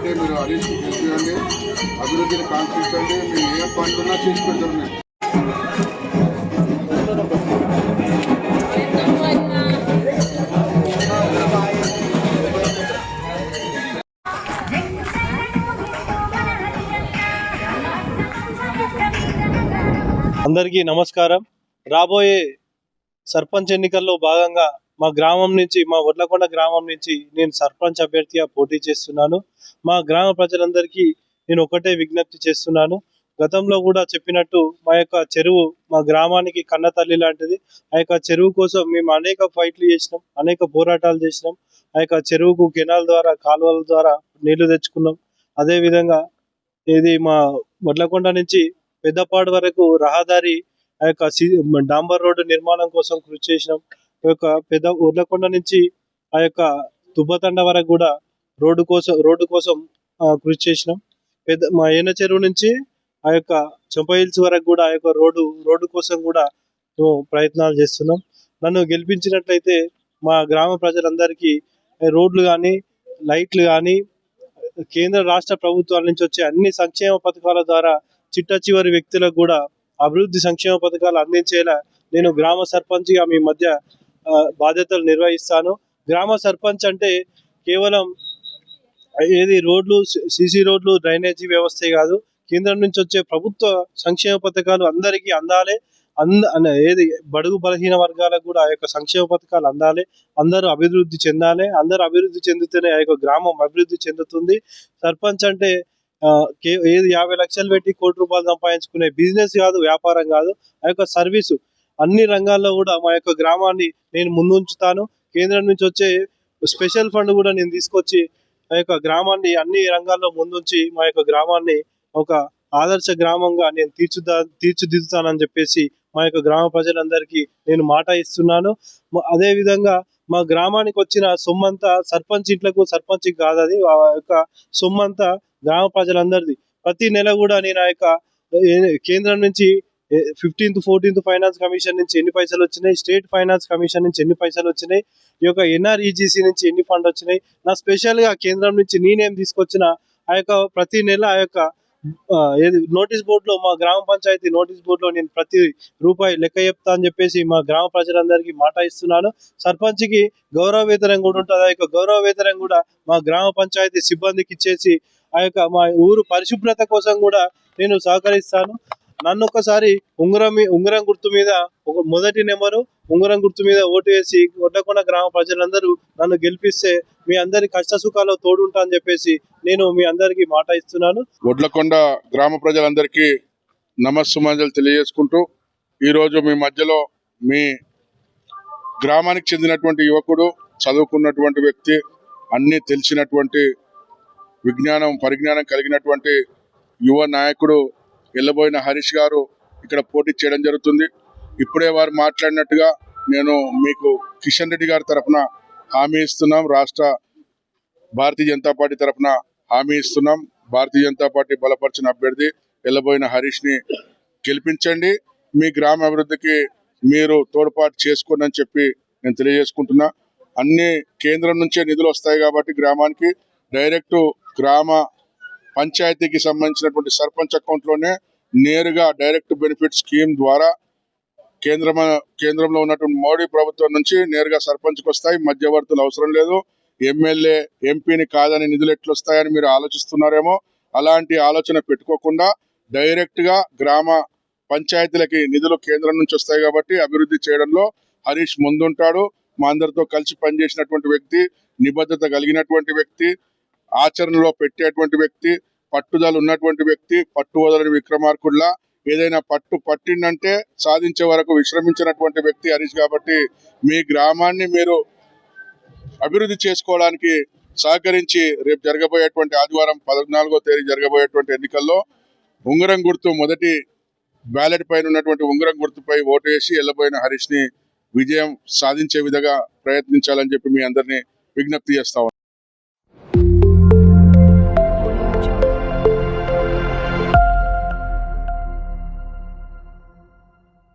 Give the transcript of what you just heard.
అంటే మీరు హరీష్ గెలిపియండి, అభివృద్ధిని కాంక్షించండి. మీరు ఏ పనులున్నా చేసి పెడతారు. మీరు అందరికీ నమస్కారం. రాబోయే సర్పంచ్ ఎన్నికల్లో భాగంగా మా గ్రామం నుంచి, మా వడ్లకొండ గ్రామం నుంచి నేను సర్పంచ్ అభ్యర్థిగా పోటీ చేస్తున్నాను. మా గ్రామ ప్రజలందరికీ నేను ఒకటే విజ్ఞప్తి చేస్తున్నాను. గతంలో కూడా చెప్పినట్టు మా యొక్క చెరువు మా గ్రామానికి కన్నతల్లి లాంటిది. ఆ యొక్క చెరువు కోసం మేము అనేక ఫైట్లు చేసినాం, అనేక పోరాటాలు చేసినాం. ఆ యొక్క చెరువుకు కెనాల్ ద్వారా, కాలువల ద్వారా నీళ్లు తెచ్చుకున్నాం. అదేవిధంగా ఇది మా వడ్లకొండ నుంచి పెద్దపాడు వరకు రహదారి, ఆ యొక్క డాంబర్ రోడ్డు నిర్మాణం కోసం కృషి చేసినాం. ఈ యొక్క పెద్ద ఉర్లకొండ నుంచి ఆ యొక్క తుబ్బతండ వరకు కూడా రోడ్డు కోసం కృషి చేసినాం. మా ఏన చెరువు నుంచి ఆ యొక్క చంప హిల్స్ వరకు కూడా ఆ యొక్క రోడ్డు కోసం కూడా ప్రయత్నాలు చేస్తున్నాం. నన్ను గెలిపించినట్లయితే మా గ్రామ ప్రజలందరికీ రోడ్లు కానీ, లైట్లు కానీ, కేంద్ర రాష్ట్ర ప్రభుత్వాల నుంచి వచ్చే అన్ని సంక్షేమ పథకాల ద్వారా చిట్ట చివరి వ్యక్తులకు కూడా అభివృద్ధి సంక్షేమ పథకాలు అందించేలా నేను గ్రామ సర్పంచ్గా మీ మధ్య బాధ్యతలు నిర్వహిస్తాను. గ్రామ సర్పంచ్ అంటే కేవలం రోడ్లు, సీసీ రోడ్లు, డ్రైనేజీ వ్యవస్థే కాదు, కేంద్రం నుంచి వచ్చే ప్రభుత్వ సంక్షేమ పథకాలు అందరికీ అందాలి. బడుగు బలహీన వర్గాలకు కూడా ఆ యొక్క సంక్షేమ పథకాలు అందాలి. అందరూ అభివృద్ధి చెందాలి. అందరూ అభివృద్ధి చెందితేనే ఆ యొక్క గ్రామం అభివృద్ధి చెందుతుంది. సర్పంచ్ అంటే 50 లక్షలు పెట్టి ₹1 సంపాదించుకునే బిజినెస్ కాదు, వ్యాపారం కాదు. ఆ యొక్క సర్వీసు అన్ని రంగాల్లో కూడా మా యొక్క గ్రామాన్ని నేను ముందుంచుతాను. కేంద్రం నుంచి వచ్చే స్పెషల్ ఫండ్ కూడా నేను తీసుకొచ్చి ఆ యొక్క గ్రామాన్ని అన్ని రంగాల్లో ముందుంచి మా యొక్క గ్రామాన్ని ఒక ఆదర్శ గ్రామంగా నేను తీర్చిదిద్దుతానని చెప్పేసి మా యొక్క గ్రామ ప్రజలందరికీ నేను మాట ఇస్తున్నాను. అదే విధంగా మా గ్రామానికి వచ్చిన సొమ్మంతా సర్పంచ్ ఇంట్లకు, సర్పంచ్ కాదు, అది ఆ యొక్క సొమ్మంతా గ్రామ ప్రజలందరిది. ప్రతి నెల కూడా నేను ఆ యొక్క కేంద్రం నుంచి 15th 14th ఫైనాన్స్ కమిషన్ నుంచి ఎన్ని పైసలు వచ్చినాయి, స్టేట్ ఫైనాన్స్ కమిషన్ నుంచి ఎన్ని పైసలు వచ్చినాయి, ఈ యొక్క NREGC నుంచి ఎన్ని ఫండ్ వచ్చినాయి, నా స్పెషల్గా కేంద్రం నుంచి నేనేం తీసుకొచ్చిన ఆ యొక్క ప్రతి నెల ఆ యొక్క నోటీస్ బోర్డులో, మా గ్రామ పంచాయతీ నోటీస్ బోర్డులో నేను ప్రతి రూపాయి లెక్క చెప్తా అని చెప్పేసి మా గ్రామ ప్రజలందరికీ మాట ఇస్తున్నాను. సర్పంచ్కి గౌరవ వేతనం కూడా ఉంటుంది. ఆ యొక్క గౌరవ వేతనం కూడా మా గ్రామ పంచాయతీ సిబ్బందికి ఇచ్చేసి ఆ యొక్క మా ఊరు పరిశుభ్రత కోసం కూడా నేను సహకరిస్తాను. నన్ను ఒకసారి ఉంగరం గుర్తు మీద, మొదటి నెంబరు ఉంగరం గుర్తు మీద ఓటు వేసి వడ్లకొండ గ్రామ ప్రజలందరూ నన్ను గెలిపిస్తే మీ అందరి కష్ట సుఖాల్లో తోడుంటా అని చెప్పేసి నేను మీ అందరికీ మాట ఇస్తున్నాను. వడ్లకొండ గ్రామ ప్రజలందరికీ నమస్సుమాంజలు తెలియజేసుకుంటూ, ఈరోజు మీ మధ్యలో మీ గ్రామానికి చెందినటువంటి యువకుడు, చదువుకున్నటువంటి వ్యక్తి, అన్నీ తెలిసినటువంటి పరిజ్ఞానం కలిగినటువంటి యువ నాయకుడు ఎల్లబోయిన హరీష్ గారు ఇక్కడ పోటీ చేయడం జరుగుతుంది. ఇప్పుడే వారు మాట్లాడినట్టుగా నేను మీకు కిషన్ రెడ్డి గారి తరఫున హామీ ఇస్తున్నాం. రాష్ట్ర భారతీయ జనతా పార్టీ తరఫున హామీ ఇస్తున్నాం. భారతీయ జనతా పార్టీ బలపరిచిన అభ్యర్థి ఎల్లబోయిన హరీష్ని గెలిపించండి. మీ గ్రామ అభివృద్ధికి మీరు తోడ్పాటు చేసుకోండి అని చెప్పి నేను తెలియజేసుకుంటున్నా. అన్ని కేంద్రం నుంచే నిధులు వస్తాయి కాబట్టి గ్రామానికి డైరెక్ట్ గ్రామ పంచాయతీకి సంబంధించినటువంటి సర్పంచ్ అకౌంట్లోనే నేరుగా డైరెక్ట్ బెనిఫిట్ స్కీమ్ ద్వారా కేంద్రంలో ఉన్నటువంటి మోడీ ప్రభుత్వం నుంచి నేరుగా సర్పంచ్కి వస్తాయి. మధ్యవర్తులు అవసరం లేదు. ఎమ్మెల్యే ఎంపీని కాదని నిధులు ఎట్లు వస్తాయని మీరు ఆలోచిస్తున్నారేమో. అలాంటి ఆలోచన పెట్టుకోకుండా డైరెక్ట్ గా గ్రామ పంచాయతీలకి నిధులు కేంద్రం నుంచి వస్తాయి కాబట్టి అభివృద్ధి చేయడంలో హరీష్ ముందుంటాడు. మా అందరితో కలిసి పనిచేసినటువంటి వ్యక్తి, నిబద్ధత కలిగినటువంటి వ్యక్తి, ఆచరణలో పెట్టేటువంటి వ్యక్తి, పట్టుదల ఉన్నటువంటి వ్యక్తి, పట్టు వదలని విక్రమార్కుడిలా ఏదైనా పట్టిందంటే సాధించే వరకు విశ్రమించినటువంటి వ్యక్తి హరీష్. కాబట్టి మీ గ్రామాన్ని మీరు అభివృద్ధి చేసుకోవడానికి సహకరించి రేపు జరగబోయేటువంటి ఆదివారం 14వ తేదీ జరగబోయేటువంటి ఎన్నికల్లో ఉంగరం గుర్తు, మొదటి బ్యాలెట్ పైన ఉన్నటువంటి ఉంగరం గుర్తుపై ఓటు వేసి ఎల్లబోయిన హరీష్ ని విజయం సాధించే విధంగా ప్రయత్నించాలని చెప్పి మీ అందరినీ విజ్ఞప్తి చేస్తా